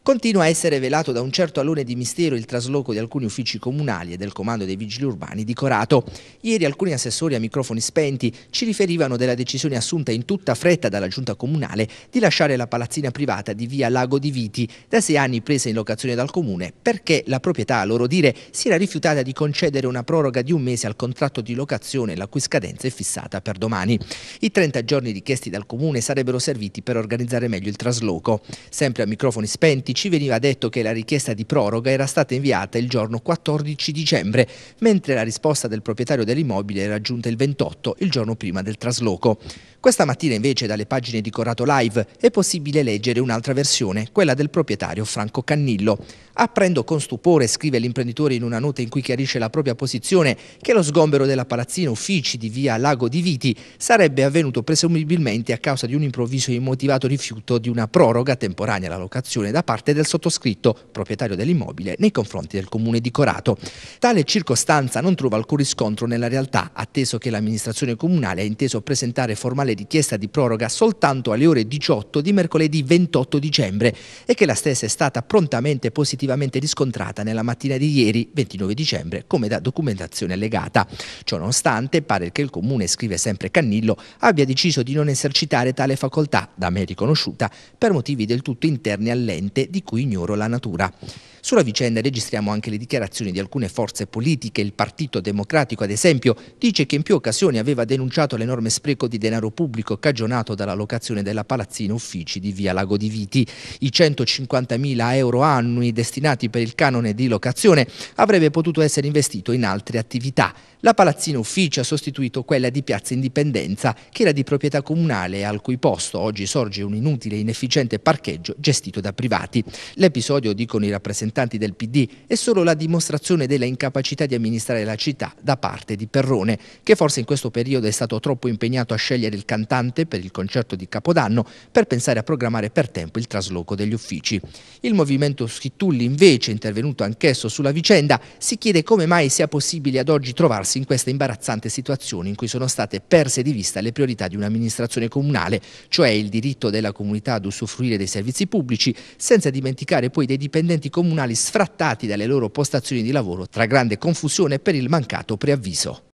Continua a essere velato da un certo alone di mistero il trasloco di alcuni uffici comunali e del comando dei vigili urbani di Corato. Ieri alcuni assessori a microfoni spenti ci riferivano della decisione assunta in tutta fretta dalla giunta comunale di lasciare la palazzina privata di via Lago di Viti, da 6 anni presa in locazione dal comune, perché la proprietà, a loro dire, si era rifiutata di concedere una proroga di 1 mese al contratto di locazione, la cui scadenza è fissata per domani. I 30 giorni richiesti dal comune sarebbero serviti per organizzare meglio il trasloco. Sempre a microfoni spenti ci veniva detto che la richiesta di proroga era stata inviata il giorno 14 dicembre, mentre la risposta del proprietario dell'immobile era giunta il 28, il giorno prima del trasloco. Questa mattina invece dalle pagine di Corato Live è possibile leggere un'altra versione, quella del proprietario Franco Cannillo. Apprendo con stupore, scrive l'imprenditore in una nota in cui chiarisce la propria posizione, che lo sgombero della palazzina uffici di via Lago di Viti sarebbe avvenuto presumibilmente a causa di un improvviso e immotivato rifiuto di una proroga temporanea alla locazione da parte del sottoscritto, proprietario dell'immobile, nei confronti del comune di Corato. Tale circostanza non trova alcun riscontro nella realtà, atteso che l'amministrazione comunale ha inteso presentare formale richiesta di proroga soltanto alle ore 18 di mercoledì 28 dicembre e che la stessa è stata prontamente e positivamente riscontrata nella mattina di ieri, 29 dicembre, come da documentazione allegata. Ciononostante, pare che il comune, scrive sempre Cannillo, abbia deciso di non esercitare tale facoltà, da me riconosciuta, per motivi del tutto interni all'ente di cui ignoro la natura. Sulla vicenda registriamo anche le dichiarazioni di alcune forze politiche. Il Partito Democratico, ad esempio, dice che in più occasioni aveva denunciato l'enorme spreco di denaro pubblico cagionato dalla locazione della palazzina uffici di via Lago di Viti. I 150.000 euro annui destinati per il canone di locazione avrebbe potuto essere investito in altre attività. La palazzina uffici ha sostituito quella di Piazza Indipendenza, che era di proprietà comunale e al cui posto oggi sorge un inutile e inefficiente parcheggio gestito da privati. L'episodio, dicono i rappresentanti del PD, è solo la dimostrazione della incapacità di amministrare la città da parte di Perrone, che forse in questo periodo è stato troppo impegnato a scegliere il cantante per il concerto di Capodanno per pensare a programmare per tempo il trasloco degli uffici. Il movimento Schittulli, invece, intervenuto anch'esso sulla vicenda, si chiede come mai sia possibile ad oggi trovarsi in questa imbarazzante situazione in cui sono state perse di vista le priorità di un'amministrazione comunale, cioè il diritto della comunità ad usufruire dei servizi pubblici, senza dimenticare poi dei dipendenti comunali sfrattati dalle loro postazioni di lavoro tra grande confusione per il mancato preavviso.